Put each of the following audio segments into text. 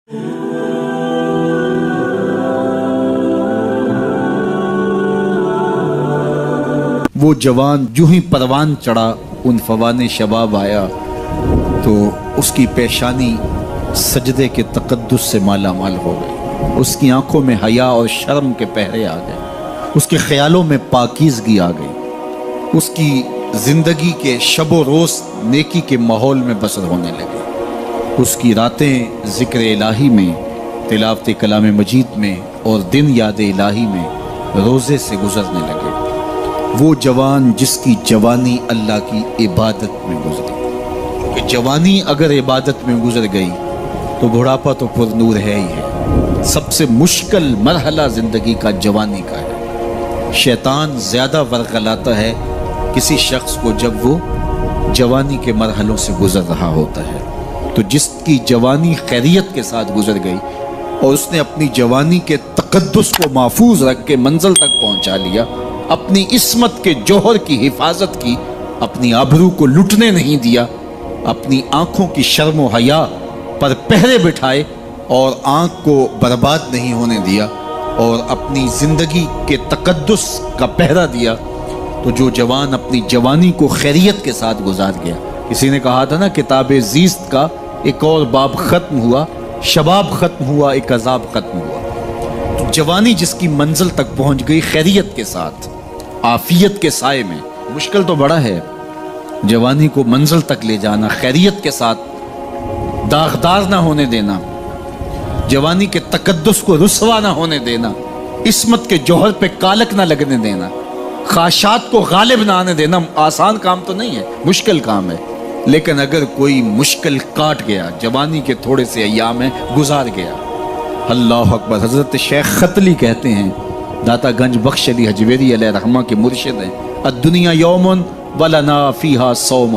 وہ جوان جو ہی پروان چڑھا ان فوان شباب آیا تو اس کی پیشانی سجدے کے تقدس سے مالا مال ہو گئی، اس کی آنکھوں میں حیا اور شرم کے پہرے آ گئے، اس کے خیالوں میں پاکیزگی آ گئی، اس کی زندگی کے شب و روز نیکی کے ماحول میں بسر ہونے لگے، اس کی راتیں ذکر الہی میں، تلاوت کلام مجید میں اور دن یاد الہی میں روزے سے گزرنے لگے۔ وہ جوان جس کی جوانی اللہ کی عبادت میں گزری، کہ جوانی اگر عبادت میں گزر گئی تو بڑھاپا تو پر نور ہے ہی ہے۔ سب سے مشکل مرحلہ زندگی کا جوانی کا ہے۔ شیطان زیادہ ورغلاتا ہے کسی شخص کو جب وہ جوانی کے مرحلوں سے گزر رہا ہوتا ہے۔ تو جس کی جوانی خیریت کے ساتھ گزر گئی اور اس نے اپنی جوانی کے تقدس کو محفوظ رکھ کے منزل تک پہنچا لیا، اپنی عصمت کے جوہر کی حفاظت کی، اپنی آبرو کو لٹنے نہیں دیا، اپنی آنکھوں کی شرم و حیا پر پہرے بٹھائے اور آنکھ کو برباد نہیں ہونے دیا اور اپنی زندگی کے تقدس کا پہرا دیا، تو جو جوان اپنی جوانی کو خیریت کے ساتھ گزار گیا۔ کسی نے کہا تھا نا، کتاب زیست کا ایک اور باب ختم ہوا، شباب ختم ہوا، ایک عذاب ختم ہوا۔ تو جوانی جس کی منزل تک پہنچ گئی خیریت کے ساتھ، عافیت کے سائے میں۔ مشکل تو بڑا ہے جوانی کو منزل تک لے جانا، خیریت کے ساتھ، داغدار نہ ہونے دینا، جوانی کے تقدس کو رسوا نہ ہونے دینا، عصمت کے جوہر پہ کالک نہ لگنے دینا، خواہشات کو غالب نہ آنے دینا۔ آسان کام تو نہیں ہے، مشکل کام ہے، لیکن اگر کوئی مشکل کاٹ گیا، جوانی کے تھوڑے سے ایام میں گزار گیا، اللہ اکبر۔ حضرت شیخ خطلی کہتے ہیں، داتا گنج بخش علی حجویری علیہ رحمہ کے مرشد ہیں، الدنیا یوم ولنا فیہا صوم۔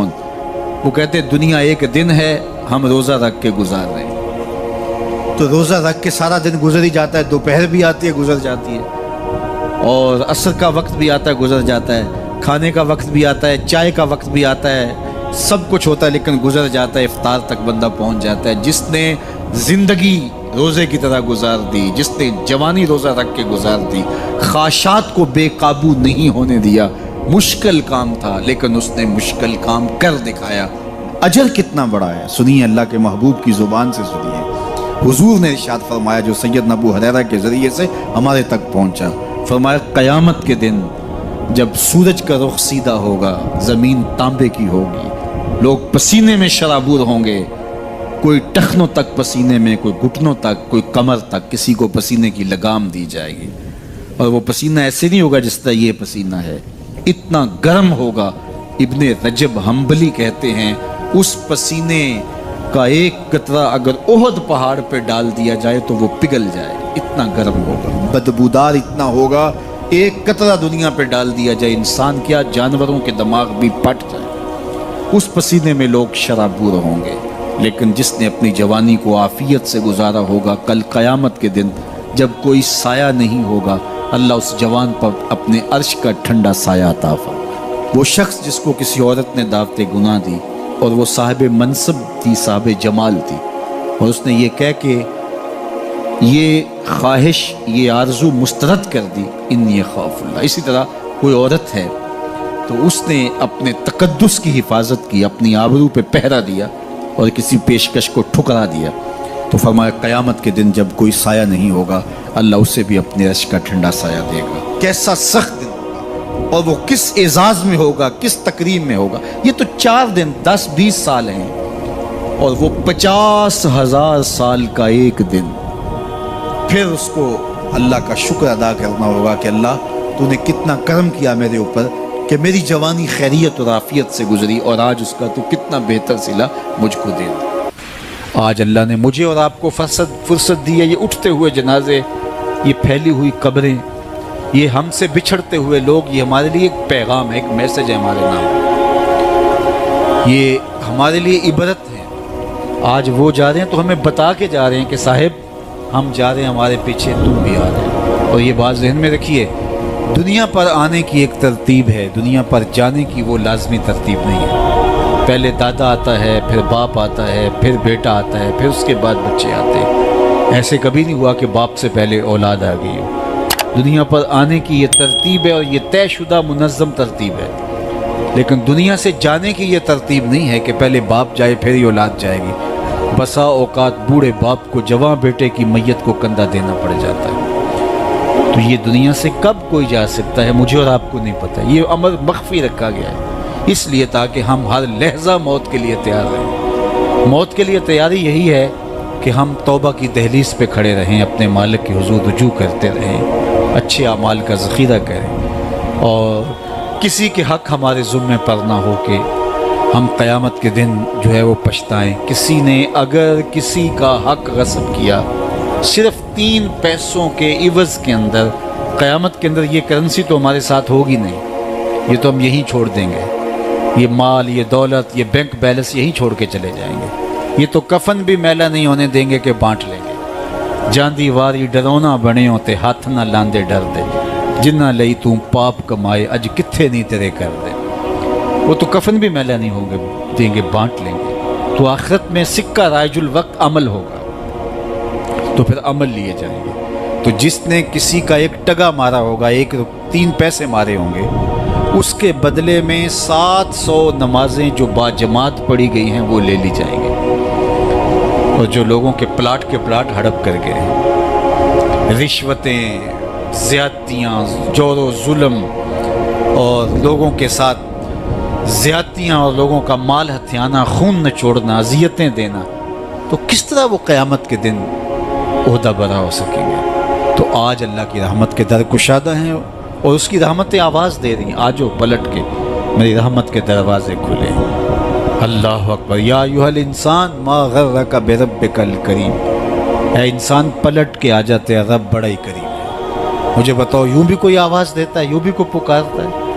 وہ کہتے ہیں دنیا ایک دن ہے، ہم روزہ رکھ کے گزار رہے ہیں۔ تو روزہ رکھ کے سارا دن گزر ہی جاتا ہے، دوپہر بھی آتی ہے گزر جاتی ہے، اور عصر کا وقت بھی آتا ہے گزر جاتا ہے، کھانے کا وقت بھی آتا ہے، چائے کا وقت بھی آتا ہے، سب کچھ ہوتا ہے لیکن گزر جاتا ہے، افطار تک بندہ پہنچ جاتا ہے۔ جس نے زندگی روزے کی طرح گزار دی، جس نے جوانی روزہ رکھ کے گزار دی، خواہشات کو بے قابو نہیں ہونے دیا، مشکل کام تھا لیکن اس نے مشکل کام کر دکھایا۔ اجر کتنا بڑا ہے، سنیے اللہ کے محبوب کی زبان سے سنیے۔ حضور نے ارشاد فرمایا جو سیدنا ابو ہریرہ کے ذریعے سے ہمارے تک پہنچا، فرمایا قیامت کے دن جب سورج کا رخ سیدھا ہوگا، زمین تانبے کی ہوگی، لوگ پسینے میں شرابور ہوں گے، کوئی ٹخنوں تک پسینے میں، کوئی گھٹنوں تک، کوئی کمر تک، کسی کو پسینے کی لگام دی جائے گی، اور وہ پسینہ ایسے نہیں ہوگا جس طرح یہ پسینہ ہے، اتنا گرم ہوگا۔ ابن رجب حنبلی کہتے ہیں اس پسینے کا ایک قطرہ اگر احد پہاڑ پہ ڈال دیا جائے تو وہ پگھل جائے، اتنا گرم ہوگا، بدبودار اتنا ہوگا، ایک قطرہ دنیا پہ ڈال دیا جائے، انسان کیا جانوروں کے دماغ بھی پھٹ جائے، اس پسینے میں لوگ شرابور ہوں گے۔ لیکن جس نے اپنی جوانی کو عافیت سے گزارا ہوگا، کل قیامت کے دن جب کوئی سایہ نہیں ہوگا، اللہ اس جوان پر اپنے عرش کا ٹھنڈا سایہ عطا فرمائے۔ وہ شخص جس کو کسی عورت نے دعوت گناہ دی اور وہ صاحب منصب تھی، صاحب جمال تھی، اور اس نے یہ کہہ کہ یہ خواہش، یہ آرزو مسترد کر دی، انی خاف اللہ۔ اسی طرح کوئی عورت ہے تو اس نے اپنے تقدس کی حفاظت کی، اپنی آبرو پہ پہرا دیا اور کسی پیشکش کو ٹھکرا دیا، تو فرمایا قیامت کے دن جب کوئی سایہ نہیں ہوگا، اللہ اسے بھی اپنے عرش کا ٹھنڈا سایہ دے گا۔ کیسا سخت دن ہوگا، اور وہ کس اعزاز میں ہوگا، کس تکریم میں ہوگا۔ یہ تو 4 دن 10-20 سال ہیں، اور وہ 50,000 سال کا ایک دن۔ پھر اس کو اللہ کا شکر ادا کرنا ہوگا کہ اللہ تو نے کتنا کرم کیا میرے اوپر کہ میری جوانی خیریت اور عافیت سے گزری، اور آج اس کا تو کتنا بہتر صلہ مجھ کو دے دیا۔ آج اللہ نے مجھے اور آپ کو فرصت دی ہے، یہ اٹھتے ہوئے جنازے، یہ پھیلی ہوئی قبریں، یہ ہم سے بچھڑتے ہوئے لوگ، یہ ہمارے لیے ایک پیغام ہے، ایک میسج ہے ہمارے نام، یہ ہمارے لیے عبرت ہے۔ آج وہ جا رہے ہیں تو ہمیں بتا کے جا رہے ہیں کہ صاحب ہم جا رہے ہیں، ہمارے پیچھے تم بھی آ رہے ہیں۔ اور یہ بات ذہن میں رکھیے، دنیا پر آنے کی ایک ترتیب ہے، دنیا پر جانے کی وہ لازمی ترتیب نہیں ہے۔ پہلے دادا آتا ہے، پھر باپ آتا ہے، پھر بیٹا آتا ہے، پھر اس کے بعد بچے آتے ہیں۔ ایسے کبھی نہیں ہوا کہ باپ سے پہلے اولاد آ گئی ہو۔ دنیا پر آنے کی یہ ترتیب ہے اور یہ طے شدہ منظم ترتیب ہے، لیکن دنیا سے جانے کی یہ ترتیب نہیں ہے کہ پہلے باپ جائے پھر ہی اولاد جائے گی۔ بسا اوقات بوڑھے باپ کو جوان بیٹے کی میت کو کندھا دینا پڑ جاتا ہے۔ تو یہ دنیا سے کب کوئی جا سکتا ہے مجھے اور آپ کو نہیں پتہ، یہ امر مخفی رکھا گیا ہے اس لیے تاکہ ہم ہر لحظہ موت کے لیے تیار رہیں۔ موت کے لیے تیاری یہی ہے کہ ہم توبہ کی دہلیز پہ کھڑے رہیں، اپنے مالک کے حضور رجوع کرتے رہیں، اچھے اعمال کا ذخیرہ کریں، اور کسی کے حق ہمارے ذمہ پر نہ ہو کہ ہم قیامت کے دن جو ہے وہ پچھتائیں۔ کسی نے اگر کسی کا حق غصب کیا صرف 3 پیسوں کے عوض کے اندر، قیامت کے اندر یہ کرنسی تو ہمارے ساتھ ہوگی نہیں، یہ تو ہم یہیں چھوڑ دیں گے، یہ مال، یہ دولت، یہ بینک بیلنس یہیں چھوڑ کے چلے جائیں گے، یہ تو کفن بھی میلا نہیں ہونے دیں گے کہ بانٹ لیں گے۔ جاندی واری ڈرونا بنے ہوتے ہاتھ نہ لاندے ڈر دے، جنہ لئی تو پاپ کمائے اج کتھے نہیں تیرے کر دے۔ وہ تو کفن بھی میلا نہیں ہوں گے دیں گے، بانٹ لیں گے۔ تو آخرت میں سکہ رائج الوقت عمل ہوگا، تو پھر عمل لیے جائیں گے۔ تو جس نے کسی کا 1 ٹگا مارا ہوگا، 3 پیسے مارے ہوں گے، اس کے بدلے میں 700 نمازیں جو باجماعت پڑھی گئی ہیں وہ لے لی جائیں گے، اور جو لوگوں کے پلاٹ ہڑپ کر گئے ہیں، رشوتیں، زیادتیاں، جور و ظلم اور لوگوں کے ساتھ زیادتیاں اور لوگوں کا مال ہتھیانا، خون نچوڑنا، اذیتیں دینا، تو کس طرح وہ قیامت کے دن عہدہ برا ہو سکیں گے؟ تو آج اللہ کی رحمت کے در کشادہ ہیں اور اس کی رحمتیں آواز دے رہی ہیں، آجو پلٹ کے میری رحمت کے دروازے کھلے۔ اللہ اکبر۔ یا ایھا الانسان ما غرک بربک الکریم، اے انسان پلٹ کے آ جاتے ہیں، رب بڑا ہی کریم ہے۔ مجھے بتاؤ، یوں بھی کوئی آواز دیتا ہے، یوں بھی کوئی پکارتا ہے؟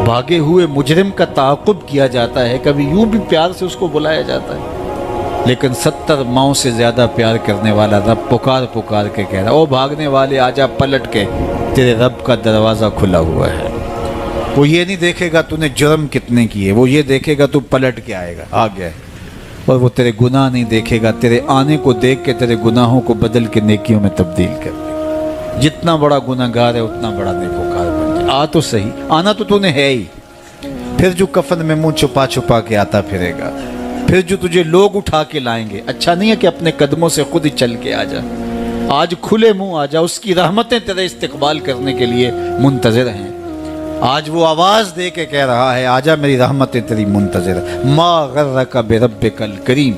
بھاگے ہوئے مجرم کا تعاقب کیا جاتا ہے، کبھی یوں بھی پیار سے اس کو بلایا جاتا ہے، لیکن 70 ماؤں سے زیادہ پیار کرنے والا رب پکار کے کہہ رہا، او بھاگنے والے آجا پلٹ کے، تیرے رب کا دروازہ کھلا ہوا ہے۔ وہ یہ نہیں دیکھے گا تو نے جرم کتنے کیے، وہ یہ دیکھے گا تو پلٹ کے آئے گا، آ گیا ہے، اور وہ تیرے گناہ نہیں دیکھے گا، تیرے آنے کو دیکھ کے تیرے گناہوں کو بدل کے نیکیوں میں تبدیل کر دے گا۔ جتنا بڑا گناہ گار ہے اتنا بڑا نیکوکار بن جائے۔ آ تو صحیح، آنا تو نے ہے ہی، پھر جو کفن میں منہ چھپا کے آتا پھرے گا، پھر جو تجھے لوگ اٹھا کے لائیں گے۔ اچھا نہیں ہے کہ اپنے قدموں سے خود ہی چل کے آ جا، آج کھلے منہ آ جا، اس کی رحمتیں تیرے استقبال کرنے کے لیے منتظر ہیں۔ آج وہ آواز دے کے کہہ رہا ہے، آجا میری رحمتیں تیری منتظر۔ ما غرک بربک الکریم،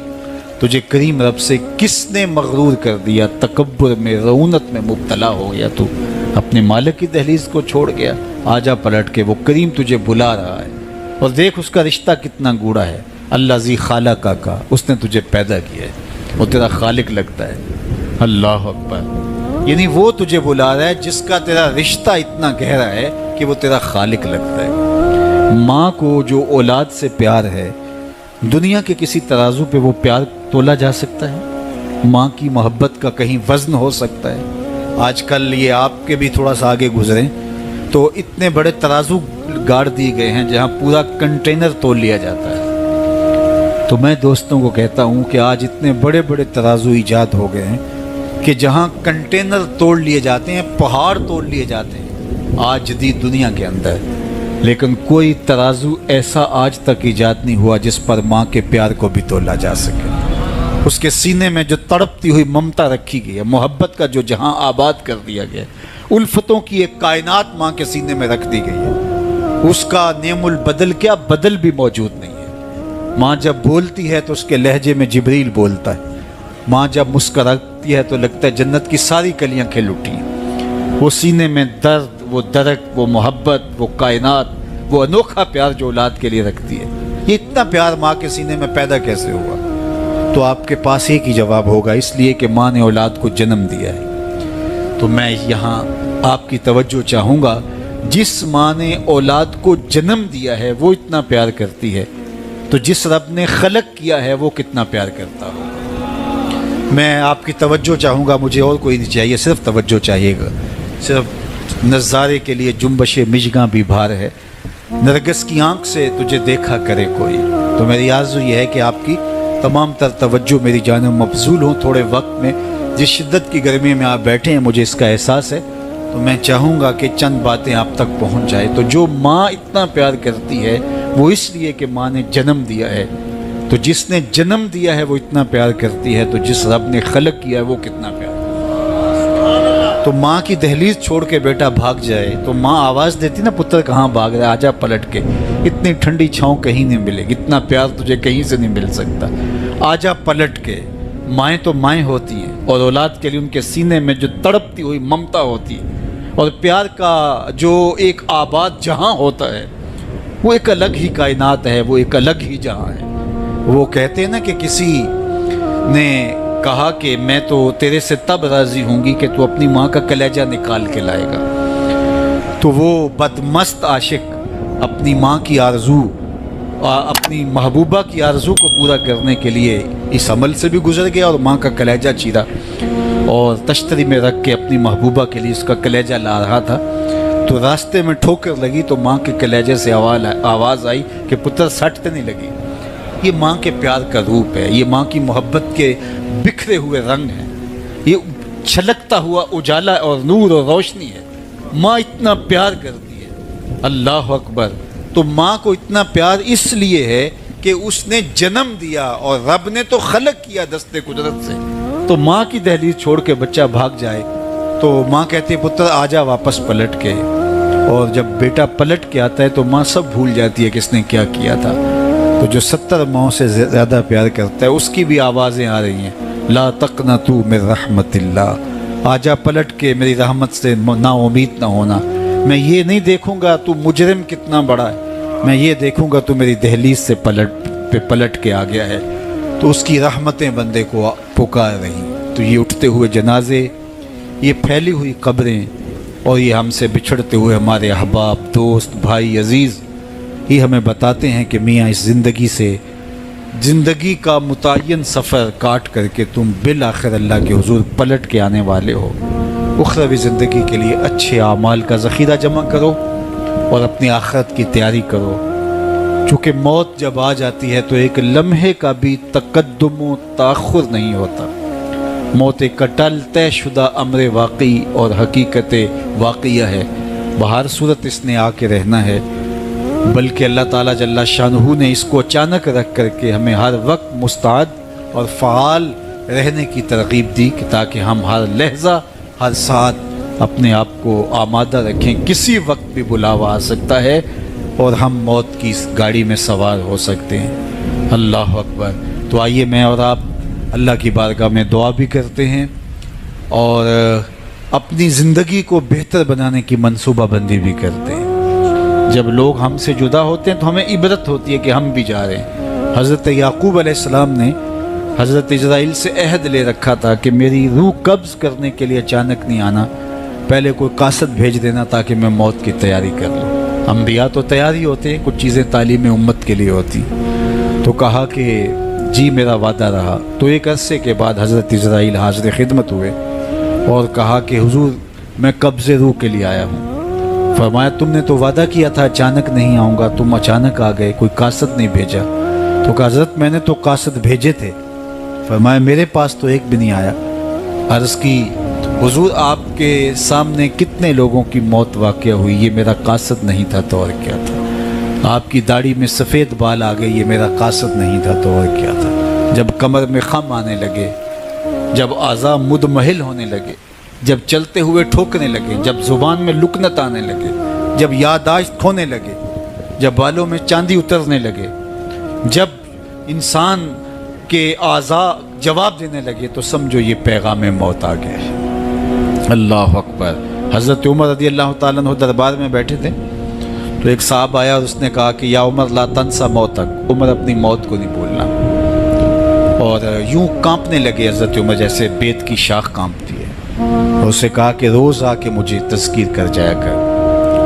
تجھے کریم رب سے کس نے مغرور کر دیا؟ تکبر میں، رعونت میں مبتلا ہو گیا، تو اپنے مالک کی دہلیز کو چھوڑ گیا۔ آجا پلٹ کے، وہ کریم تجھے بلا رہا ہے، اور دیکھ اس کا رشتہ کتنا گوڑا ہے۔ اللہ ذی خالق کا، اس نے تجھے پیدا کیا ہے، وہ تیرا خالق لگتا ہے۔ اللہ اکبر۔ یعنی وہ تجھے بلا رہا ہے جس کا تیرا رشتہ اتنا گہرا ہے کہ وہ تیرا خالق لگتا ہے۔ ماں کو جو اولاد سے پیار ہے، دنیا کے کسی ترازو پہ وہ پیار تولا جا سکتا ہے؟ ماں کی محبت کا کہیں وزن ہو سکتا ہے؟ آج کل یہ آپ کے بھی تھوڑا سا آگے گزریں تو اتنے بڑے ترازو گاڑ دیے گئے ہیں جہاں پورا کنٹینر تول لیا جاتا ہے۔ تو میں دوستوں کو کہتا ہوں کہ آج اتنے بڑے بڑے ترازو ایجاد ہو گئے ہیں کہ جہاں کنٹینر توڑ لیے جاتے ہیں، پہاڑ توڑ لیے جاتے ہیں آج جدید دنیا کے اندر، لیکن کوئی ترازو ایسا آج تک ایجاد نہیں ہوا جس پر ماں کے پیار کو بھی تولا جا سکے۔ اس کے سینے میں جو تڑپتی ہوئی ممتا رکھی گئی ہے، محبت کا جو جہاں آباد کر دیا گیا ہے، الفتوں کی ایک کائنات ماں کے سینے میں رکھ دی گئی ہے، اس کا نعم البدل کیا بدل بھی موجود نہیں ہے۔ ماں جب بولتی ہے تو اس کے لہجے میں جبریل بولتا ہے، ماں جب مسکراتی ہے تو لگتا ہے جنت کی ساری کلیاں کھل اٹھی ہیں۔ وہ سینے میں درد، وہ درک، وہ محبت، وہ کائنات، وہ انوکھا پیار جو اولاد کے لیے رکھتی ہے، یہ اتنا پیار ماں کے سینے میں پیدا کیسے ہوا؟ تو آپ کے پاس ایک ہی جواب ہوگا، اس لیے کہ ماں نے اولاد کو جنم دیا ہے۔ تو میں یہاں آپ کی توجہ چاہوں گا، جس ماں نے اولاد کو جنم دیا ہے وہ اتنا پیار کرتی ہے، تو جس رب نے خلق کیا ہے وہ کتنا پیار کرتا ہوگا۔ میں آپ کی توجہ چاہوں گا، مجھے اور کوئی نہیں چاہیے، صرف توجہ چاہیے گا۔ صرف نظارے کے لیے جنبش مژگاں بھی بھار ہے، نرگس کی آنکھ سے تجھے دیکھا کرے کوئی۔ تو میری آرزو یہ ہے کہ آپ کی تمام تر توجہ میری جانب مبذول ہوں تھوڑے وقت میں، جس شدت کی گرمی میں آپ بیٹھے ہیں مجھے اس کا احساس ہے، تو میں چاہوں گا کہ چند باتیں آپ تک پہنچ جائے۔ تو جو ماں اتنا پیار کرتی ہے وہ اس لیے کہ ماں نے جنم دیا ہے، تو جس نے جنم دیا ہے وہ اتنا پیار کرتی ہے، تو جس رب نے خلق کیا ہے وہ کتنا پیار کرتا ہے۔ تو ماں کی دہلیز چھوڑ کے بیٹا بھاگ جائے تو ماں آواز دیتی نا، پتر کہاں بھاگ رہا ہے، آجا پلٹ کے، اتنی ٹھنڈی چھاؤں کہیں نہیں ملے گی، اتنا پیار تجھے کہیں سے نہیں مل سکتا، آجا پلٹ کے۔ مائیں تو مائیں ہوتی ہیں، اور اولاد کے لیے ان کے سینے میں جو تڑپتی ہوئی ممتا ہوتی ہے، اور پیار کا جو ایک آباد جہاں ہوتا ہے وہ ایک الگ ہی کائنات ہے، وہ ایک الگ ہی جہاں ہے۔ وہ کہتے ہیں نا کہ کسی نے کہا کہ میں تو تیرے سے تب راضی ہوں گی کہ تو اپنی ماں کا کلیجہ نکال کے لائے گا، تو وہ بدمست عاشق اپنی ماں کی آرزو، اپنی محبوبہ کی آرزو کو پورا کرنے کے لیے اس عمل سے بھی گزر گیا، اور ماں کا کلیجہ چیرا اور تشتری میں رکھ کے اپنی محبوبہ کے لیے اس کا کلیجہ لا رہا تھا، تو راستے میں ٹھوکر لگی تو ماں کے کلیجے سے آواز آئی کہ پتر سٹ نہیں لگی۔ یہ ماں کے پیار کا روپ ہے، یہ ماں کی محبت کے بکھرے ہوئے رنگ ہیں، یہ چھلکتا ہوا اجالا اور نور اور روشنی ہے۔ ماں اتنا پیار کرتی ہے، اللہ اکبر۔ تو ماں کو اتنا پیار اس لیے ہے کہ اس نے جنم دیا اور رب نے تو خلق کیا دستے قدرت سے۔ تو ماں کی دہلیز چھوڑ کے بچہ بھاگ جائے تو ماں کہتی ہے پتر آجا واپس پلٹ کے، اور جب بیٹا پلٹ کے آتا ہے تو ماں سب بھول جاتی ہے کہ اس نے کیا کیا تھا۔ تو جو 70 ماؤں سے زیادہ پیار کرتا ہے اس کی بھی آوازیں آ رہی ہیں، لا تقنطوا من رحمت اللہ، آجا پلٹ کے میری رحمت سے نا امید نہ ہونا۔ میں یہ نہیں دیکھوں گا تو مجرم کتنا بڑا ہے، میں یہ دیکھوں گا تو میری دہلیز سے پلٹ کے آ گیا ہے۔ تو اس کی رحمتیں بندے کو پکار رہی۔ تو یہ اٹھتے ہوئے جنازے، یہ پھیلی ہوئی قبریں، اور یہ ہم سے بچھڑتے ہوئے ہمارے احباب، دوست، بھائی، عزیز، یہ ہمیں بتاتے ہیں کہ میاں اس زندگی سے، زندگی کا متعین سفر کاٹ کر کے تم بالآخر اللہ کے حضور پلٹ کے آنے والے ہو۔ اخروی زندگی کے لیے اچھے اعمال کا ذخیرہ جمع کرو اور اپنی آخرت کی تیاری کرو، چونکہ موت جب آ جاتی ہے تو ایک لمحے کا بھی تقدم و تاخر نہیں ہوتا۔ موت ایک اٹل طے شدہ امر واقعی اور حقیقت واقعہ ہے، بہر صورت اس نے آ کے رہنا ہے، بلکہ اللہ تعالیٰ جل شانہ نے اس کو اچانک رکھ کر کے ہمیں ہر وقت مستعد اور فعال رہنے کی ترغیب دی کہ تاکہ ہم ہر لحظہ، ہر ساتھ اپنے آپ کو آمادہ رکھیں، کسی وقت بھی بلاوا آ سکتا ہے اور ہم موت کی اس گاڑی میں سوار ہو سکتے ہیں۔ اللہ اکبر۔ تو آئیے میں اور آپ اللہ کی بارگاہ میں دعا بھی کرتے ہیں اور اپنی زندگی کو بہتر بنانے کی منصوبہ بندی بھی کرتے ہیں۔ جب لوگ ہم سے جدا ہوتے ہیں تو ہمیں عبرت ہوتی ہے کہ ہم بھی جا رہے ہیں۔ حضرت یعقوب علیہ السلام نے حضرت اسرائیل سے عہد لے رکھا تھا کہ میری روح قبض کرنے کے لیے اچانک نہیں آنا، پہلے کوئی قاصد بھیج دینا تاکہ میں موت کی تیاری کر لوں۔ انبیاء تو تیاری ہوتے ہیں، کچھ چیزیں تعلیم امت کے لیے ہوتی۔ تو کہا کہ جی میرا وعدہ رہا۔ تو ایک عرصے کے بعد حضرت اسرائیل حاضر خدمت ہوئے اور کہا کہ حضور میں قبض روح کے لیے آیا ہوں۔ فرمایا تم نے تو وعدہ کیا تھا اچانک نہیں آؤں گا، تم اچانک آ گئے، کوئی قاصد نہیں بھیجا۔ تو کہا حضرت میں نے تو قاصد بھیجے تھے۔ فرمایا میرے پاس تو ایک بھی نہیں آیا۔ عرض کی حضور آپ کے سامنے کتنے لوگوں کی موت واقع ہوئی، یہ میرا قاصد نہیں تھا تو اور کیا تھا۔ آپ کی داڑھی میں سفید بال آ گئے، یہ میرا قاصد نہیں تھا تو اور کیا تھا۔ جب کمر میں خم آنے لگے، جب اعضاء مدمحل ہونے لگے، جب چلتے ہوئے ٹھوکنے لگے، جب زبان میں لکنت آنے لگے، جب یادداشت کھونے لگے، جب بالوں میں چاندی اترنے لگے، جب انسان کے اعضاء جواب دینے لگے تو سمجھو یہ پیغام موت آ گیا ہے۔ اللہ اکبر۔ حضرت عمر رضی اللہ تعالیٰ عنہ دربار میں بیٹھے تھے تو ایک صاحب آیا اور اس نے کہا کہ یا عمر لا تنسا موتک، عمر اپنی موت کو نہیں بھولنا۔ اور یوں کانپنے لگے حضرت عمر جیسے بیت کی شاخ کانپتی ہے، اور اسے کہا کہ روز آ کے مجھے تذکیر کر جایا کر۔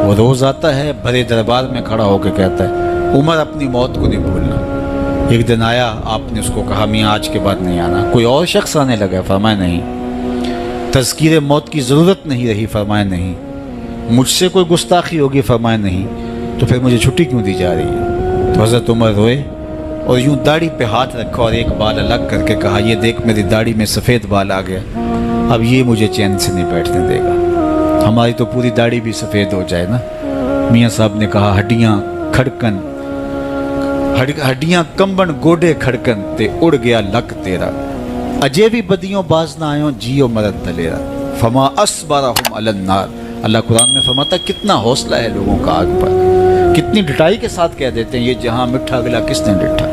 وہ روز آتا ہے، بھرے دربار میں کھڑا ہو کے کہتا ہے عمر اپنی موت کو نہیں بھولنا۔ ایک دن آیا، آپ نے اس کو کہا میاں آج کے بعد نہیں آنا۔ کوئی اور شخص آنے لگا، فرمایا نہیں۔ تذکیر موت کی ضرورت نہیں رہی، فرمایا نہیں۔ مجھ سے کوئی گستاخی ہوگی، فرمایا نہیں۔ تو پھر مجھے چھٹی کیوں دی جا رہی ہے؟ تو حضرت عمر روئے اور یوں داڑھی پہ ہاتھ رکھا اور ایک بال الگ کر کے کہا یہ دیکھ میری داڑھی میں سفید بال آ گیا۔ اب یہ مجھے چین سے نہیں بیٹھنے دے گا۔ ہماری تو پوری داڑھی بھی سفید ہو جائے نا۔ میاں صاحب نے کہا ہڈیاں کھڑکن، ہڈیاں کمبن گوڈے کھڑکن تے اڑ گیا لک تیرا، اجے بھی بدیوں باز نہ آئیں جیو مرد دلیرا، فما اصبرہم علی النار۔ اللہ قرآن میں فرماتا ہے کتنا حوصلہ ہے لوگوں کا آگ پر، کتنی ڈٹائی کے ساتھ کہہ دیتے ہیں یہ جہاں مٹھا گلا کس نے ڈٹھا۔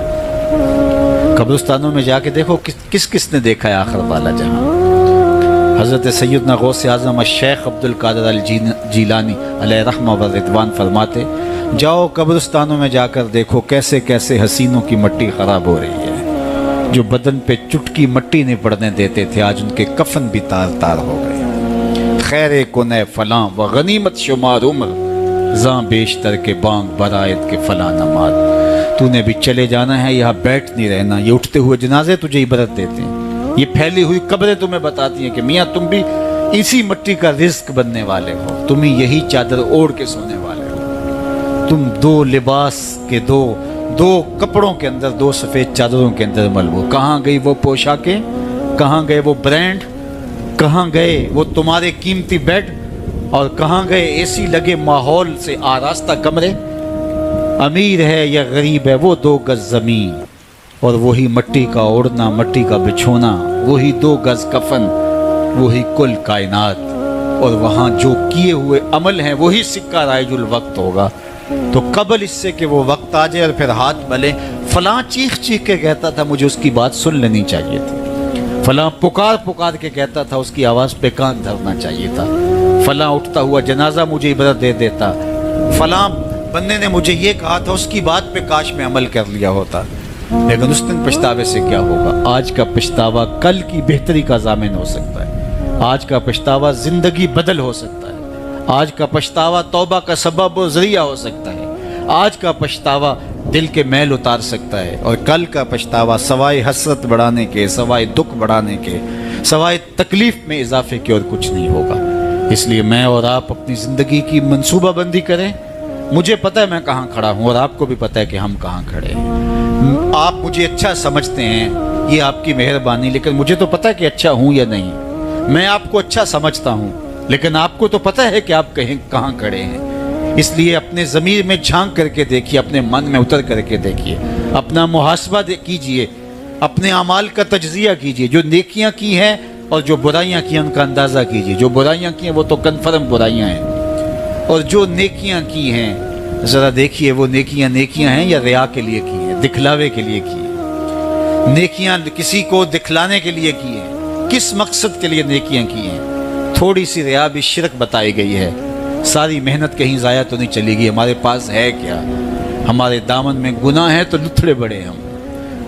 قبرستانوں میں جا کے دیکھو کس نے دیکھا ہے آخر والا جہاں۔ حضرت سیدنا غوث اعظم الشیخ عبد القادر الجیلانی علیہ رحمہ و رضوان فرماتے جاؤ قبرستانوں میں جا کر دیکھو کیسے کیسے حسینوں کی مٹی خراب ہو رہی ہے، جو بدن پہ چٹکی مٹی نہیں پڑنے دیتے تھے آج ان کے کفن بھی تار تار ہو گئے۔ خیر کنے فلاں و غنیمت شمار عمر، زاں بیشتر کے بانگ برائت کے فلاں نماز۔ تو نے بھی چلے جانا ہے، یہاں بیٹھ نہیں رہنا۔ یہ اٹھتے ہوئے جنازے تجھے عبرت دیتے ہیں، یہ پھیلی ہوئی قبریں تمہیں بتاتی ہیں کہ میاں تم بھی اسی مٹی کا رزق بننے والے ہو، تم ہی یہی چادر اوڑھ کے سونے والے ہو۔ تم دو لباس کے دو کپڑوں کے اندر، دو سفید چادروں کے اندر ملبوس۔ کہاں گئی وہ پوشاکیں، کہاں گئے وہ برانڈ، کہاں گئے وہ تمہارے قیمتی بیڈ، اور کہاں گئے اے سی لگے ماحول سے آراستہ کمرے۔ امیر ہے یا غریب ہے وہ 2 گز زمین، اور وہی مٹی کا اوڑھنا، مٹی کا بچھونا، وہی 2 گز کفن، وہی کل کائنات، اور وہاں جو کیے ہوئے عمل ہیں وہی سکہ رائج الوقت ہوگا۔ تو قبل اس سے کہ وہ وقت آ جائے اور پھر ہاتھ ملے، فلاں چیخ کے کہتا تھا مجھے اس کی بات سن لینی چاہیے تھی، فلاں پکار کے کہتا تھا اس کی آواز پہ کان دھرنا چاہیے تھا، فلاں اٹھتا ہوا جنازہ مجھے عبرت دے دیتا، فلاں بندے نے مجھے یہ کہا تھا اس کی بات پہ کاش میں عمل کر لیا ہوتا۔ لیکن اس دن پچھتاوے سے کیا ہوگا؟ آج کا پچھتاوا کل کی بہتری کا ضامن ہو سکتا ہے، آج کا پچھتاوا زندگی بدل ہو سکتا ہے، آج کا پچھتاوا توبہ کا سبب و ذریعہ ہو سکتا ہے، آج کا پچھتاوا دل کے میل اتار سکتا ہے، اور کل کا پچھتاوا سوائے حسرت بڑھانے کے، سوائے دکھ بڑھانے کے، سوائے تکلیف میں اضافے کے اور کچھ نہیں ہوگا۔ اس لیے میں اور آپ اپنی زندگی کی منصوبہ بندی کریں۔ مجھے پتہ ہے میں کہاں کھڑا ہوں، اور آپ کو بھی پتہ ہے کہ ہم کہاں کھڑے ہیں۔ آپ مجھے اچھا سمجھتے ہیں، یہ آپ کی مہربانی، لیکن مجھے تو پتہ ہے کہ اچھا ہوں یا نہیں۔ میں آپ کو اچھا سمجھتا ہوں، لیکن آپ کو تو پتہ ہے کہ آپ کہاں کھڑے ہیں۔ اس لیے اپنے ضمیر میں جھانک کر کے دیکھیے، اپنے من میں اتر کر کے دیکھیے، اپنا محاسبہ کیجئے، اپنے اعمال کا تجزیہ کیجئے، جو نیکیاں کی ہیں اور جو برائیاں کی ہیں ان کا اندازہ کیجئے۔ جو برائیاں کی ہیں وہ تو کنفرم برائیاں ہیں، اور جو نیکیاں کی ہیں ذرا دیکھیے وہ نیکیاں ہیں یا ریا کے لیے کی ہیں، دکھلاوے کے لیے کی ہیں۔ نیکیاں کسی کو دکھلانے کے لیے کی ہیں، کس مقصد کے لیے نیکیاں کی ہیں؟ تھوڑی سی ریا بھی شرک بتائی گئی ہے۔ ساری محنت کہیں ضائع تو نہیں چلی گئی، ہمارے پاس ہے کیا؟ ہمارے دامن میں گناہ ہے تو لتھڑے بڑے ہم،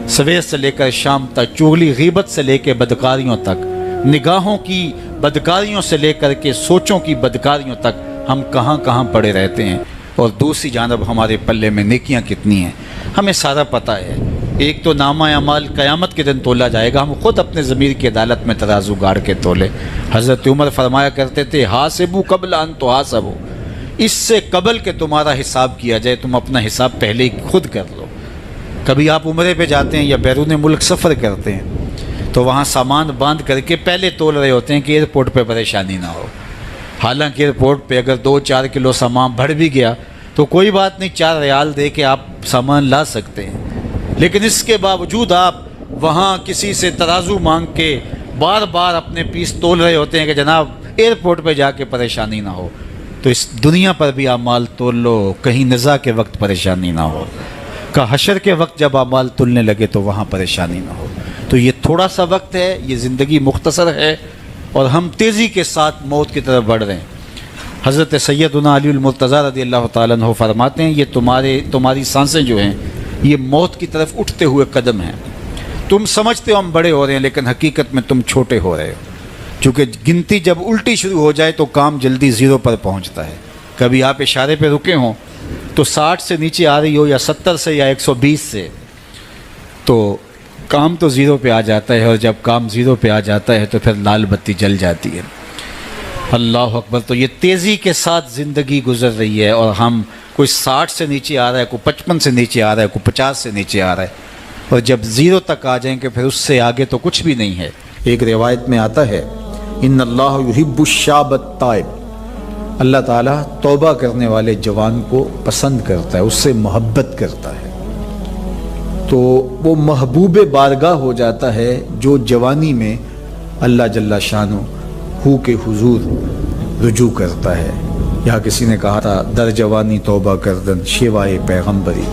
سویر سے لے کر شام تک، چغلی غیبت سے لے کے بدکاریوں تک، نگاہوں کی بدکاریوں سے لے کر کے سوچوں کی بدکاریوں تک ہم کہاں پڑے رہتے ہیں، اور دوسری جانب ہمارے پلے میں نیکیاں کتنی ہیں ہمیں سارا پتہ ہے۔ ایک تو نامہ اعمال قیامت کے دن تولا جائے گا، ہم خود اپنے ضمیر کی عدالت میں ترازو گاڑ کے تولے۔ حضرت عمر فرمایا کرتے تھے حاسبو قبل ان تحاسبو، اس سے قبل کہ تمہارا حساب کیا جائے تم اپنا حساب پہلے ہی خود کر لو۔ کبھی آپ عمرے پہ جاتے ہیں یا بیرون ملک سفر کرتے ہیں تو وہاں سامان باندھ کر کے پہلے تول رہے ہوتے ہیں کہ ایئرپورٹ پہ پریشانی نہ ہو۔ حالانکہ ایئرپورٹ پہ اگر 2-4 کلو سامان بڑھ بھی گیا تو کوئی بات نہیں، 4 ریال دے کے آپ سامان لا سکتے ہیں، لیکن اس کے باوجود آپ وہاں کسی سے ترازو مانگ کے بار بار اپنے پیس تول رہے ہوتے ہیں کہ جناب ایئرپورٹ پہ جا کے پریشانی نہ ہو۔ تو اس دنیا پر بھی اعمال تول لو، کہیں نزا کے وقت پریشانی نہ ہو، کہ حشر کے وقت جب اعمال تلنے لگے تو وہاں پریشانی نہ ہو۔ تو یہ تھوڑا سا وقت ہے، یہ زندگی مختصر ہے، اور ہم تیزی کے ساتھ موت کی طرف بڑھ رہے ہیں۔ حضرت سیدنا علی المرتضیٰ رضی اللہ تعالیٰ عنہ فرماتے ہیں یہ تمہاری سانسیں جو ہیں یہ موت کی طرف اٹھتے ہوئے قدم ہیں۔ تم سمجھتے ہو ہم بڑے ہو رہے ہیں، لیکن حقیقت میں تم چھوٹے ہو رہے ہو، چونکہ گنتی جب الٹی شروع ہو جائے تو کام جلدی 0 پر پہنچتا ہے۔ کبھی آپ اشارے پہ رکے ہوں تو 60 سے نیچے آ رہی ہو یا 70 سے یا 120 سے، تو کام تو 0 پہ آ جاتا ہے، اور جب کام 0 پہ آ جاتا ہے تو پھر لال بتی جل جاتی ہے۔ اللہ اکبر۔ تو یہ تیزی کے ساتھ زندگی گزر رہی ہے، اور ہم کوئی 60 سے نیچے آ رہا ہے، کوئی 55 سے نیچے آ رہا ہے، کوئی 50 سے نیچے آ رہا ہے، اور جب 0 تک آ جائیں گے پھر اس سے آگے تو کچھ بھی نہیں ہے۔ ایک روایت میں آتا ہے ان اللہ یحب الشاب التائب، اللہ تعالیٰ توبہ کرنے والے جوان کو پسند کرتا ہے، اس سے محبت کرتا ہے۔ تو وہ محبوب بارگاہ ہو جاتا ہے جو جوانی میں اللہ جل شانہ ہو کے حضور رجوع کرتا ہے۔ یہاں کسی نے کہا تھا در جوانی توبہ کردن شیوائے پیغمبری،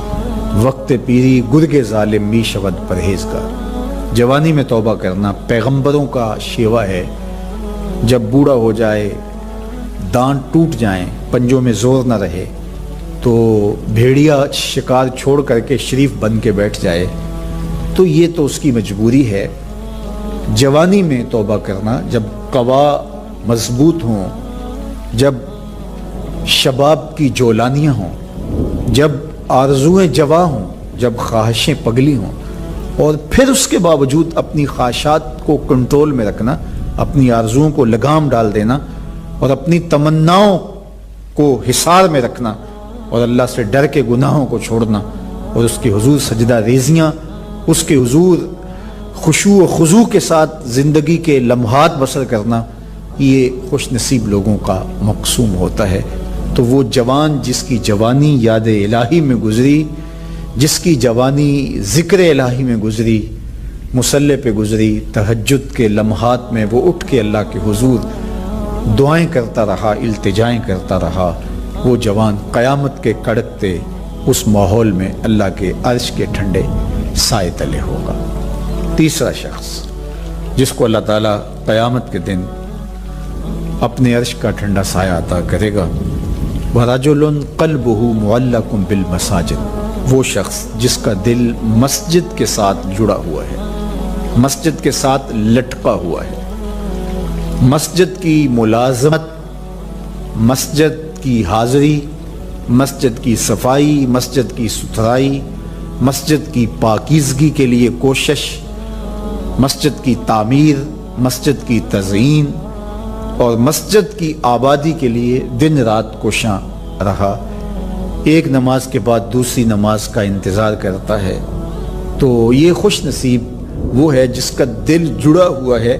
وقت پیری گرگ ظالم می شود پرہیزگار۔ جوانی میں توبہ کرنا پیغمبروں کا شیوا ہے۔ جب بوڑھا ہو جائے، دانت ٹوٹ جائیں، پنجوں میں زور نہ رہے، تو بھیڑیا شکار چھوڑ کر کے شریف بن کے بیٹھ جائے، تو یہ تو اس کی مجبوری ہے۔ جوانی میں توبہ کرنا جب قوا مضبوط ہوں، جب شباب کی جولانیاں ہوں، جب آرزویں جواں ہوں، جب خواہشیں پگلی ہوں، اور پھر اس کے باوجود اپنی خواہشات کو کنٹرول میں رکھنا، اپنی آرزوؤں کو لگام ڈال دینا اور اپنی تمناؤں کو حصار میں رکھنا اور اللہ سے ڈر کے گناہوں کو چھوڑنا اور اس کے حضور سجدہ ریزیاں، اس کے حضور خشوع و خضوع کے ساتھ زندگی کے لمحات بسر کرنا، یہ خوش نصیب لوگوں کا مقسوم ہوتا ہے۔ تو وہ جوان جس کی جوانی یاد الہی میں گزری، جس کی جوانی ذکر الہی میں گزری، مصلی پہ گزری، تہجد کے لمحات میں وہ اٹھ کے اللہ کے حضور دعائیں کرتا رہا، التجائیں کرتا رہا، وہ جوان قیامت کے کڑکتے اس ماحول میں اللہ کے عرش کے ٹھنڈے سائے تلے ہوگا۔ تیسرا شخص جس کو اللہ تعالیٰ قیامت کے دن اپنے عرش کا ٹھنڈا سایہ عطا کرے گا، وَرَجُلٌ قَلْبُهُ مُعَلَّقٌ بِالْمَسَاجِدِ، وہ شخص جس کا دل مسجد کے ساتھ جڑا ہوا ہے، مسجد کے ساتھ لٹکا ہوا ہے۔ مسجد کی ملازمت، مسجد کی حاضری، مسجد کی صفائی، مسجد کی ستھرائی، مسجد کی پاکیزگی کے لیے کوشش، مسجد کی تعمیر، مسجد کی تزئین اور مسجد کی آبادی کے لیے دن رات کوشاں رہا، ایک نماز کے بعد دوسری نماز کا انتظار کرتا ہے، تو یہ خوش نصیب وہ ہے جس کا دل جڑا ہوا ہے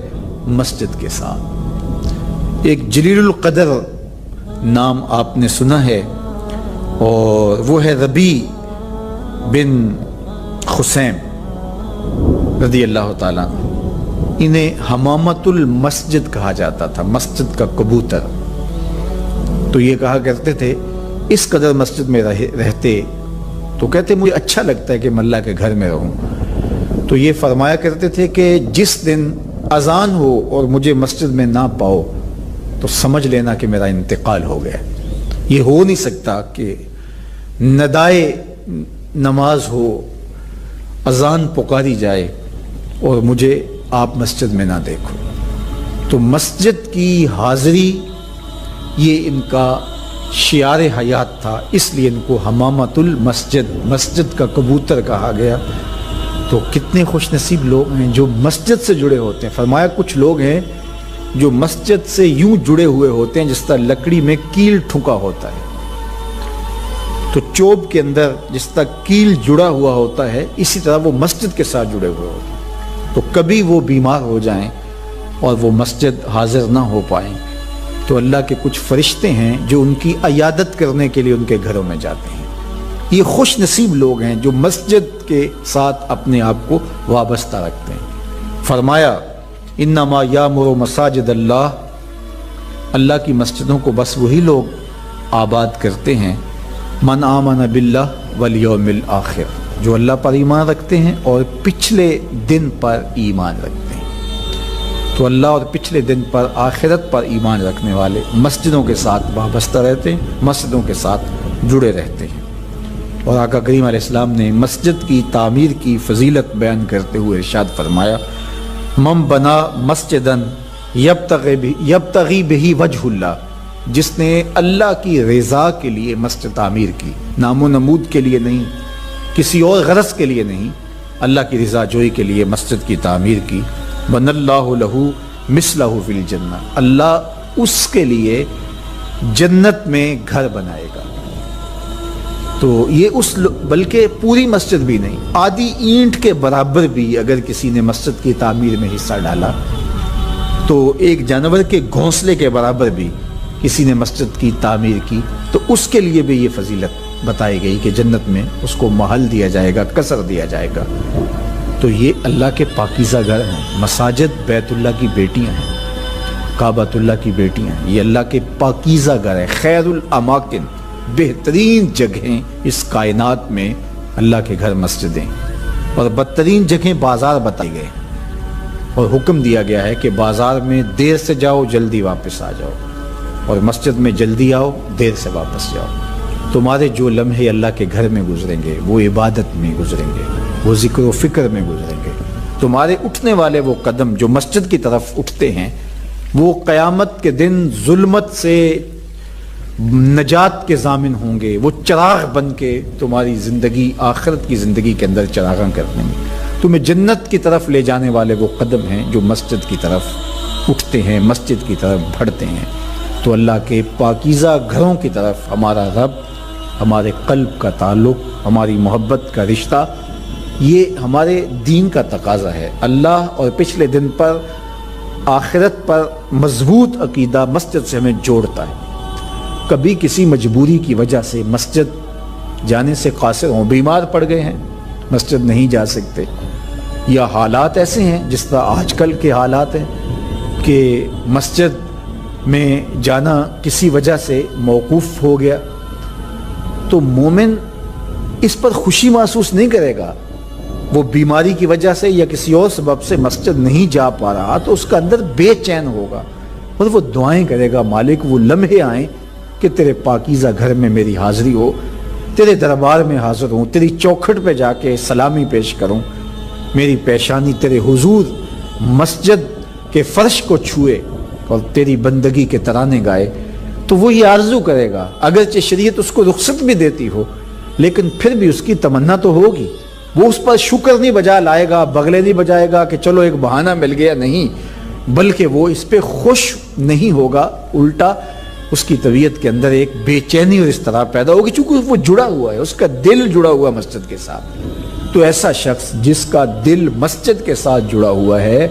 مسجد کے ساتھ۔ ایک جلیل القدر نام آپ نے سنا ہے، اور وہ ہے ربیع بن خثیم رضی اللہ تعالیٰ عنہ۔ انہیں حمامت المسجد کہا جاتا تھا، مسجد کا کبوتر۔ تو یہ کہا کرتے تھے اس قدر مسجد میں رہتے تو کہتے مجھے اچھا لگتا ہے کہ میں اللہ کے گھر میں رہوں۔ تو یہ فرمایا کرتے تھے کہ جس دن اذان ہو اور مجھے مسجد میں نہ پاؤ تو سمجھ لینا کہ میرا انتقال ہو گیا۔ یہ ہو نہیں سکتا کہ ندائے نماز ہو، اذان پکاری جائے اور مجھے آپ مسجد میں نہ دیکھو۔ تو مسجد کی حاضری یہ ان کا شعار حیات تھا، اس لیے ان کو حمامت المسجد، مسجد کا کبوتر کہا گیا۔ تو کتنے خوش نصیب لوگ ہیں جو مسجد سے جڑے ہوتے ہیں۔ فرمایا کچھ لوگ ہیں جو مسجد سے یوں جڑے ہوئے ہوتے ہیں جس طرح لکڑی میں کیل ٹھکا ہوتا ہے، تو چوب کے اندر جس طرح کیل جڑا ہوا ہوتا ہے، اسی طرح وہ مسجد کے ساتھ جڑے ہوئے ہوتے ہیں۔ تو کبھی وہ بیمار ہو جائیں اور وہ مسجد حاضر نہ ہو پائیں تو اللہ کے کچھ فرشتے ہیں جو ان کی عیادت کرنے کے لیے ان کے گھروں میں جاتے ہیں۔ یہ خوش نصیب لوگ ہیں جو مسجد کے ساتھ اپنے آپ کو وابستہ رکھتے ہیں۔ فرمایا انما یامر مساجد اللہ، اللہ کی مسجدوں کو بس وہی لوگ آباد کرتے ہیں من آمن باللہ والیوم الآخر، جو اللہ پر ایمان رکھتے ہیں اور پچھلے دن پر ایمان رکھتے ہیں۔ تو اللہ اور پچھلے دن پر، آخرت پر ایمان رکھنے والے مسجدوں کے ساتھ وابستہ رہتے ہیں، مسجدوں کے ساتھ جڑے رہتے ہیں۔ اور آقا کریم علیہ السلام نے مسجد کی تعمیر کی فضیلت بیان کرتے ہوئے ارشاد فرمایا من بنا مسجدن یبتغی بہ وجہ اللہ، جس نے اللہ کی رضا کے لیے مسجد تعمیر کی، نام و نمود کے لیے نہیں، کسی اور غرض کے لیے نہیں، اللہ کی رضا جوئی کے لیے مسجد کی تعمیر کی، بن اللہ لہ مثلہ فی الجنہ، اللہ اس کے لیے جنت میں گھر بنائے گا۔ تو یہ بلکہ پوری مسجد بھی نہیں، آدھی اینٹ کے برابر بھی اگر کسی نے مسجد کی تعمیر میں حصہ ڈالا تو ایک جانور کے گھونسلے کے برابر بھی کسی نے مسجد کی تعمیر کی تو اس کے لیے بھی یہ فضیلت بتائی گئی کہ جنت میں اس کو محل دیا جائے گا، قصر دیا جائے گا۔ تو یہ اللہ کے پاکیزہ گھر ہیں، مساجد بیت اللہ کی بیٹیاں ہیں، کعبۃ اللہ کی بیٹیاں ہیں، یہ اللہ کے پاکیزہ گھر ہے، خیر الاماکن، بہترین جگہیں اس کائنات میں اللہ کے گھر مسجدیں، اور بدترین جگہیں بازار بتائی گئے اور حکم دیا گیا ہے کہ بازار میں دیر سے جاؤ جلدی واپس آ جاؤ، اور مسجد میں جلدی آؤ دیر سے واپس جاؤ۔ تمہارے جو لمحے اللہ کے گھر میں گزریں گے وہ عبادت میں گزریں گے، وہ ذکر و فکر میں گزریں گے۔ تمہارے اٹھنے والے وہ قدم جو مسجد کی طرف اٹھتے ہیں وہ قیامت کے دن ظلمت سے نجات کے ضامن ہوں گے، وہ چراغ بن کے تمہاری زندگی آخرت کی زندگی کے اندر چراغاں کر دیں گے۔ تمہیں جنت کی طرف لے جانے والے وہ قدم ہیں جو مسجد کی طرف اٹھتے ہیں، مسجد کی طرف بڑھتے ہیں۔ تو اللہ کے پاکیزہ گھروں کی طرف ہمارا رب، ہمارے قلب کا تعلق، ہماری محبت کا رشتہ، یہ ہمارے دین کا تقاضا ہے۔ اللہ اور پچھلے دن پر، آخرت پر مضبوط عقیدہ مسجد سے ہمیں جوڑتا ہے۔ کبھی کسی مجبوری کی وجہ سے مسجد جانے سے قاصر ہوں، بیمار پڑ گئے ہیں، مسجد نہیں جا سکتے، یا حالات ایسے ہیں جس طرح آج کل کے حالات ہیں کہ مسجد میں جانا کسی وجہ سے موقوف ہو گیا، تو مومن اس پر خوشی محسوس نہیں کرے گا۔ وہ بیماری کی وجہ سے یا کسی اور سبب سے مسجد نہیں جا پا رہا تو اس کا اندر بے چین ہوگا، اور وہ دعائیں کرے گا، مالک وہ لمحے آئیں کہ تیرے پاکیزہ گھر میں میری حاضری ہو، تیرے دربار میں حاضر ہوں، تیری چوکھٹ پہ جا کے سلامی پیش کروں، میری پیشانی تیرے حضور مسجد کے فرش کو چھوئے اور تیری بندگی کے ترانے گائے۔ تو وہ یہ آرزو کرے گا، اگرچہ شریعت اس کو رخصت بھی دیتی ہو لیکن پھر بھی اس کی تمنا تو ہوگی۔ وہ اس پر شکر نہیں بجا لائے گا، بغلے نہیں بجائے گا کہ چلو ایک بہانہ مل گیا، نہیں، بلکہ وہ اس پہ خوش نہیں ہوگا، الٹا اس کی طبیعت کے اندر ایک بے چینی اور اضطراب پیدا ہوگی، چونکہ وہ جڑا ہوا ہے، اس کا دل جڑا ہوا مسجد کے ساتھ۔ تو ایسا شخص جس کا دل مسجد کے ساتھ جڑا ہوا ہے،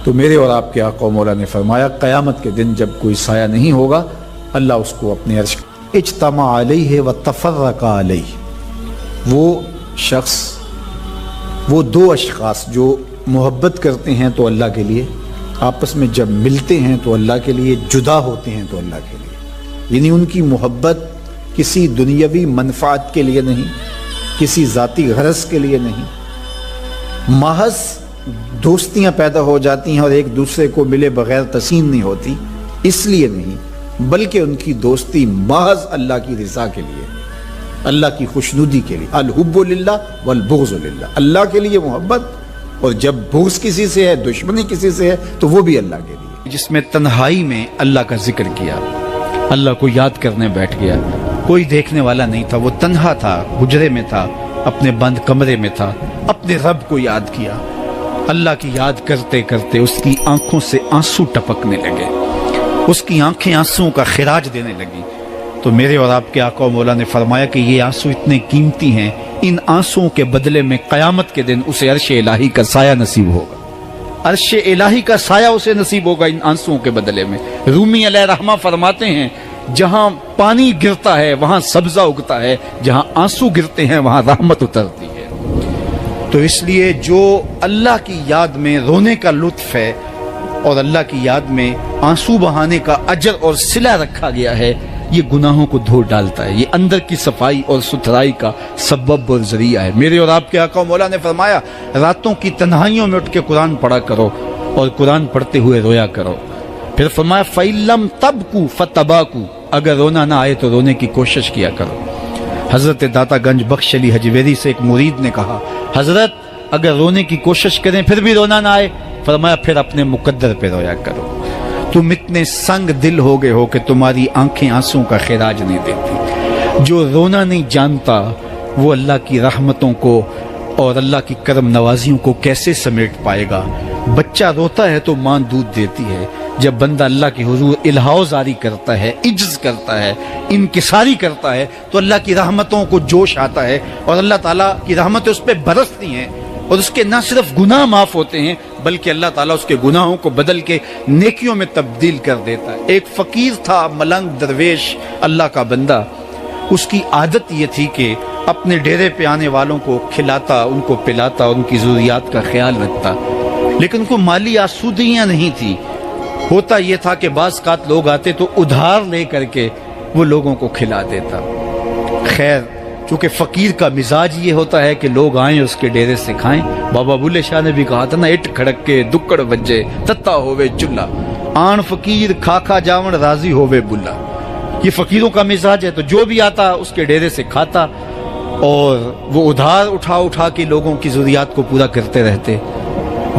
تو میرے اور آپ کے آقا و مولا نے فرمایا قیامت کے دن جب کوئی سایہ نہیں ہوگا، اللہ اس کو اپنے عرش اجتمع علیہ وتفرق علیہ۔ وہ شخص، وہ دو اشخاص جو محبت کرتے ہیں تو اللہ کے لیے، آپس میں جب ملتے ہیں تو اللہ کے لیے، جدا ہوتے ہیں تو اللہ کے لیے، یعنی ان کی محبت کسی دنیاوی منفعت کے لیے نہیں، کسی ذاتی غرض کے لیے نہیں، محض دوستیاں پیدا ہو جاتی ہیں اور ایک دوسرے کو ملے بغیر تسین نہیں ہوتی، اس لیے نہیں، بلکہ ان کی دوستی محض اللہ کی رضا کے لیے، اللہ کی خوشنودی کے لیے۔ الحب للہ والبغض للہ، اللہ کے لیے محبت، اور جب بغض کسی سے ہے، دشمنی کسی سے ہے، تو وہ بھی اللہ کے لیے۔ جس میں تنہائی میں اللہ کا ذکر کیا، اللہ کو یاد کرنے بیٹھ گیا، کوئی دیکھنے والا نہیں تھا، وہ تنہا تھا، حجرے میں تھا، اپنے بند کمرے میں تھا، اپنے رب کو یاد کیا، اللہ کی یاد کرتے کرتے اس کی آنکھوں سے آنسو ٹپکنے لگے، اس کی آنکھیں آنسوؤں کا خراج دینے لگی۔ تو میرے اور آپ کے آقا و مولا نے فرمایا کہ یہ آنسو اتنے قیمتی ہیں، ان آنسوؤں کے بدلے میں قیامت کے دن اسے عرش الہی کا سایہ نصیب ہوگا، عرش الہی کا سایہ اسے نصیب ہوگا ان آنسوؤں کے بدلے میں۔ رومی علیہ رحمہ فرماتے ہیں جہاں پانی گرتا ہے وہاں سبزہ اگتا ہے، جہاں آنسو گرتے ہیں وہاں رحمت اترتی ہے۔ تو اس لیے جو اللہ کی یاد میں رونے کا لطف ہے اور اللہ کی یاد میں آنسو بہانے کا اجر اور صلہ رکھا گیا ہے، یہ گناہوں کو دھو ڈالتا ہے، یہ اندر کی صفائی اور ستھرائی کا سبب اور ذریعہ ہے۔ میرے اور آپ کے آقا و مولا نے فرمایا راتوں کی تنہائیوں میں اٹھ کے قرآن پڑھا کرو اور قرآن پڑھتے ہوئے رویا کرو۔ پھر فرمایا فَإِن لَمْ تَبْكُوا فَتَبَاكُوا، اگر رونا نہ آئے تو رونے کی کوشش کیا کرو۔ حضرت داتا گنج بخش علی حجویری سے ایک مرید نے کہا حضرت اگر رونے کی کوشش کریں پھر بھی رونا نہ آئے، فرمایا پھر اپنے مقدر پہ رویا کرو۔ تم اتنے سنگ دل ہو گئے ہو کہ تمہاری آنکھیں آنسوں کا خراج نہیں دیتی۔ جو رونا نہیں جانتا وہ اللہ کی رحمتوں کو اور اللہ کی کرم نوازیوں کو کیسے سمیٹ پائے گا؟ بچہ روتا ہے تو ماں دودھ دیتی ہے، جب بندہ اللہ کے حضور الہو زاری کرتا ہے، عجز کرتا ہے، انکساری کرتا ہے تو اللہ کی رحمتوں کو جوش آتا ہے اور اللہ تعالیٰ کی رحمتیں اس پہ برستی ہیں۔ اور اس کے نہ صرف گناہ معاف ہوتے ہیں بلکہ اللہ تعالیٰ اس کے گناہوں کو بدل کے نیکیوں میں تبدیل کر دیتا ہے۔ ایک فقیر تھا، ملنگ درویش، اللہ کا بندہ، اس کی عادت یہ تھی کہ اپنے ڈیرے پہ آنے والوں کو کھلاتا، ان کو پلاتا، ان کی ضروریات کا خیال رکھتا، لیکن ان کو مالی آسودگیاں نہیں تھی۔ ہوتا یہ تھا کہ بعض اوقات لوگ آتے تو ادھار لے کر کے وہ لوگوں کو کھلا دیتا۔ خیر، چونکہ فقیر کا مزاج یہ ہوتا ہے کہ لوگ آئیں اس کے ڈیرے سے کھائیں۔ بابا بلے شاہ نے بھی کہا تھا نا، اٹ کھڑک کے دکڑ بجے تتا ہوئے چلا، آن فقیر کھا کھا جاون راضی ہوئے بلا۔ یہ فقیروں کا مزاج ہے، تو جو بھی آتا اس کے ڈیرے سے کھاتا اور وہ ادھار اٹھا اٹھا کے لوگوں کی ضروریات کو پورا کرتے رہتے۔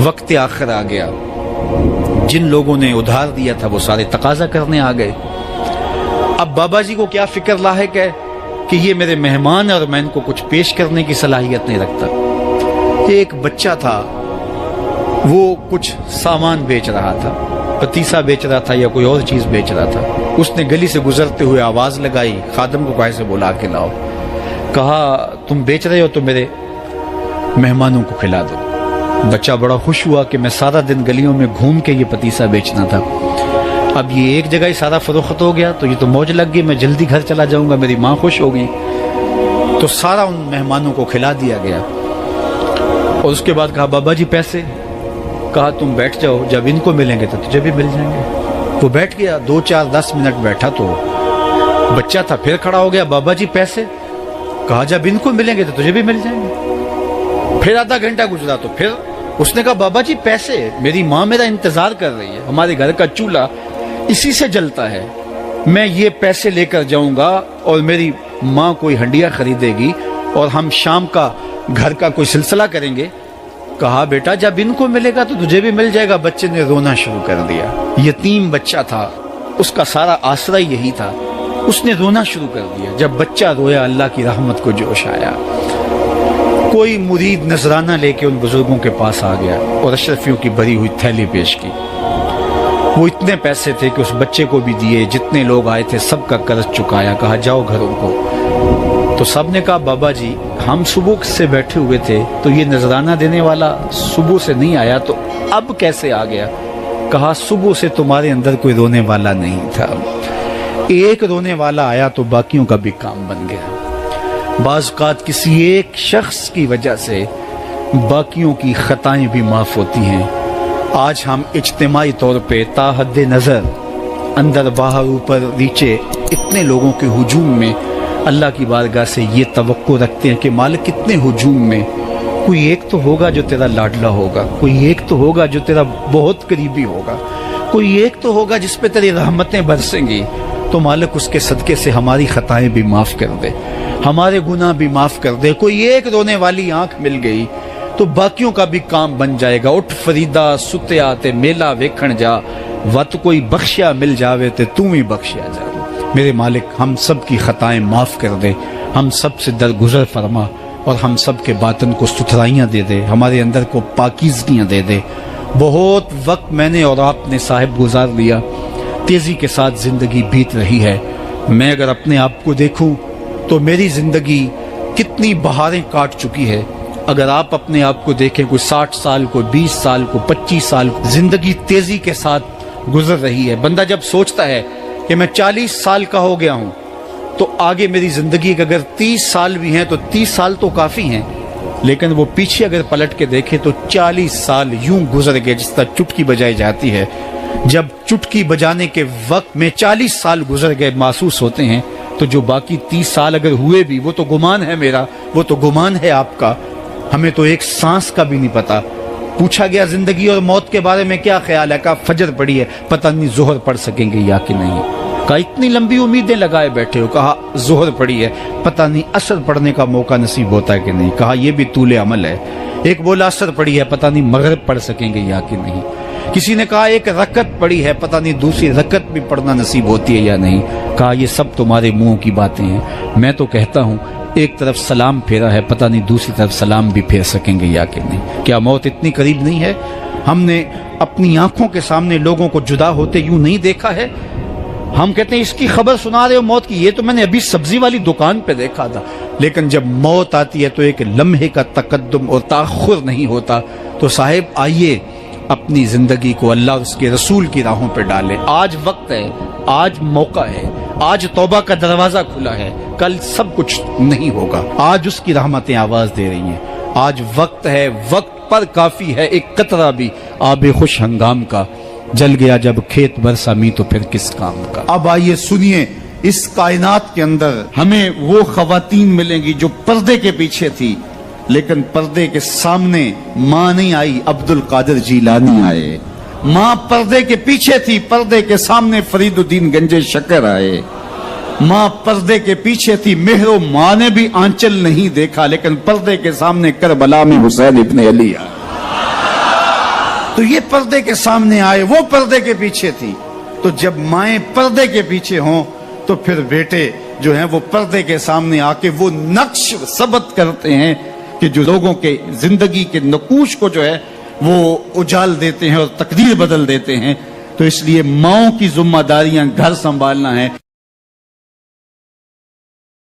وقت آخر آ گیا، جن لوگوں نے ادھار دیا تھا وہ سارے تقاضا کرنے آ گئے۔ اب بابا جی کو کیا فکر لاحق ہے کہ یہ میرے مہمان ہیں اور میں ان کو کچھ پیش کرنے کی صلاحیت نہیں رکھتا۔ ایک بچہ تھا، وہ کچھ سامان بیچ رہا تھا، پتیسا بیچ رہا تھا یا کوئی اور چیز بیچ رہا تھا۔ اس نے گلی سے گزرتے ہوئے آواز لگائی، خادم کو کہا سے بلا کے لاؤ، کہا تم بیچ رہے ہو تو میرے مہمانوں کو کھلا دو۔ بچہ بڑا خوش ہوا کہ میں سارا دن گلیوں میں گھوم کے یہ پتیسا بیچنا تھا، اب یہ ایک جگہ ہی سارا فروخت ہو گیا تو یہ تو موج لگ گئی، میں جلدی گھر چلا جاؤں گا، میری ماں خوش ہو گئی۔ تو سارا ان مہمانوں کو کھلا دیا گیا اور اس کے بعد کہا بابا جی پیسے؟ کہا تم بیٹھ جاؤ، جب ان کو ملیں گے تو تجھے بھی مل جائیں گے۔ وہ بیٹھ گیا، 2 4 10 منٹ بیٹھا تو بچہ تھا، پھر کھڑا ہو گیا، بابا جی پیسے؟ کہا جب ان کو ملیں گے تو تجھے بھی مل جائیں گے۔ پھر آدھا گھنٹہ گزرا تو پھر اس نے کہا بابا جی پیسے؟ میری ماں میرا انتظار کر رہی ہے، ہمارے گھر کا چولہا اسی سے جلتا ہے، میں یہ پیسے لے کر جاؤں گا اور میری ماں کوئی ہنڈیا خریدے گی اور ہم شام کا گھر کا کوئی سلسلہ کریں گے۔ کہا بیٹا جب ان کو ملے گا تو تجھے بھی مل جائے گا۔ بچے نے رونا شروع کر دیا، یتیم بچہ تھا، اس کا سارا آسرا یہی تھا، اس نے رونا شروع کر دیا۔ جب بچہ رویا اللہ کی رحمت کو جوش آیا، کوئی مرید نذرانہ لے کے ان بزرگوں کے پاس آ گیا اور اشرفیوں کی بھری ہوئی تھیلی پیش کی۔ وہ اتنے پیسے تھے کہ اس بچے کو بھی دیے، جتنے لوگ آئے تھے سب کا قرض چکایا، کہا جاؤ گھروں کو۔ تو سب نے کہا بابا جی ہم صبح سے بیٹھے ہوئے تھے تو یہ نذرانہ دینے والا صبح سے نہیں آیا، تو اب کیسے آ گیا؟ کہا صبح سے تمہارے اندر کوئی رونے والا نہیں تھا، ایک رونے والا آیا تو باقیوں کا بھی کام بن گیا۔ بعض اوقات کسی ایک شخص کی وجہ سے باقیوں کی خطائیں بھی معاف ہوتی ہیں۔ آج ہم اجتماعی طور پہ تا حد نظر اندر باہر اوپر نیچے اتنے لوگوں کے ہجوم میں اللہ کی بارگاہ سے یہ توقع رکھتے ہیں کہ مالک اتنے ہجوم میں کوئی ایک تو ہوگا جو تیرا لاڈلا ہوگا، کوئی ایک تو ہوگا جو تیرا بہت قریبی ہوگا، کوئی ایک تو ہوگا جس پہ تیری رحمتیں برسیں گی۔ تو مالک اس کے صدقے سے ہماری خطائیں بھی معاف کر دے، ہمارے گناہ بھی معاف کر دے۔ کوئی ایک رونے والی آنکھ مل گئی تو باقیوں کا بھی کام بن جائے گا۔ اٹھ فریدا ستیا تے میلہ ویکھن جا، وت کوئی بخشیا مل جاوے تے تو ہی بخشیا جا۔ میرے مالک ہم سب کی خطائیں معاف کر دے، ہم سب سے درگزر فرما اور ہم سب کے باطن کو ستھرائیاں دے دے، ہمارے اندر کو پاکیزگیاں دے دے۔ بہت وقت میں نے اور آپ نے صاحب گزار لیا، تیزی کے ساتھ زندگی بیت رہی ہے۔ میں اگر اپنے آپ کو دیکھوں تو میری زندگی کتنی بہاریں کاٹ چکی ہے۔ اگر آپ اپنے آپ کو دیکھیں، کوئی 60 سال، کوئی 20 سال، کوئی 25 سال، زندگی تیزی کے ساتھ گزر رہی ہے۔ بندہ جب سوچتا ہے کہ میں 40 سال کا ہو گیا ہوں تو آگے میری زندگی کے اگر 30 سال بھی ہیں تو 30 سال تو کافی ہیں، لیکن وہ پیچھے اگر پلٹ کے دیکھے تو 40 سال یوں گزر گئے جس طرح چٹکی بجائی جاتی ہے۔ جب چٹکی بجانے کے وقت میں 40 سال گزر گئے محسوس ہوتے ہیں، تو جو باقی 30 سال اگر ہوئے بھی وہ تو گمان ہے میرا، وہ تو گمان ہے آپ کا، ہمیں تو ایک سانس کا بھی نہیں پتا۔ پوچھا گیا زندگی اور موت کے بارے میں کیا خیال ہے؟ کہا فجر پڑی ہے، پتہ نہیں ظہر پڑھ سکیں گے یا کہ نہیں۔ کہا اتنی لمبی امیدیں لگائے بیٹھے ہو، کہا ظہر پڑی ہے، پتہ نہیں عصر پڑھنے کا موقع نصیب ہوتا ہے کہ نہیں۔ کہا یہ بھی طول عمل ہے۔ ایک بولا عصر پڑی ہے، پتہ نہیں مغرب پڑھ سکیں گے یا کہ نہیں۔ کسی نے کہا ایک رکعت پڑی ہے، پتہ نہیں دوسری رکعت بھی پڑھنا نصیب ہوتی ہے یا نہیں۔ کہا یہ سب تمہارے منہوں کی باتیں ہیں، میں تو کہتا ہوں ایک طرف سلام پھیرا ہے، پتہ نہیں دوسری طرف سلام بھی پھیر سکیں گے یا کہ نہیں۔ کیا موت اتنی قریب نہیں ہے؟ ہم نے اپنی آنکھوں کے سامنے لوگوں کو جدا ہوتے یوں نہیں دیکھا ہے؟ ہم کہتے ہیں اس کی خبر سنا رہے ہو موت کی، یہ تو میں نے ابھی سبزی والی دکان پہ دیکھا تھا، لیکن جب موت آتی ہے تو ایک لمحے کا تقدم اور تاخر نہیں ہوتا. تو صاحب آئیے اپنی زندگی کو اللہ اس کے رسول کی راہوں پہ ڈالے. آج وقت ہے, آج موقع ہے, آج توبہ کا دروازہ کھلا ہے. کل سب کچھ نہیں ہوگا. آج اس کی رحمتیں آواز دے رہی ہیں. آج وقت ہے, وقت پر کافی ہے ایک قطرہ بھی آب خوش ہنگام کا. جل گیا جب کھیت برسا می تو پھر کس کام کا. اب آئیے سنیے, اس کائنات کے اندر ہمیں وہ خواتین ملیں گی جو پردے کے پیچھے تھی, لیکن پردے کے سامنے ماں نہیں آئی, عبد القادر جیلانی آئے. ماں پردے کے پیچھے تھی, پردے کے سامنے فرید الدین گنج شکر آئے. ماں پردے کے پیچھے تھی, مہر و ماں نے بھی آنچل نہیں دیکھا, لیکن پردے کے سامنے کربلا میں حسین ابن علی آئے. تو یہ پردے کے سامنے آئے, وہ پردے کے پیچھے تھی. تو جب مائیں پردے کے پیچھے ہوں تو پھر بیٹے جو ہیں وہ پردے کے سامنے آ کے وہ نقش ثبت کرتے ہیں کہ جو لوگوں کے زندگی کے نقوش کو جو ہے وہ اجال دیتے ہیں اور تقدیر بدل دیتے ہیں. تو اس لیے ماؤں کی ذمہ داریاں گھر سنبھالنا ہے.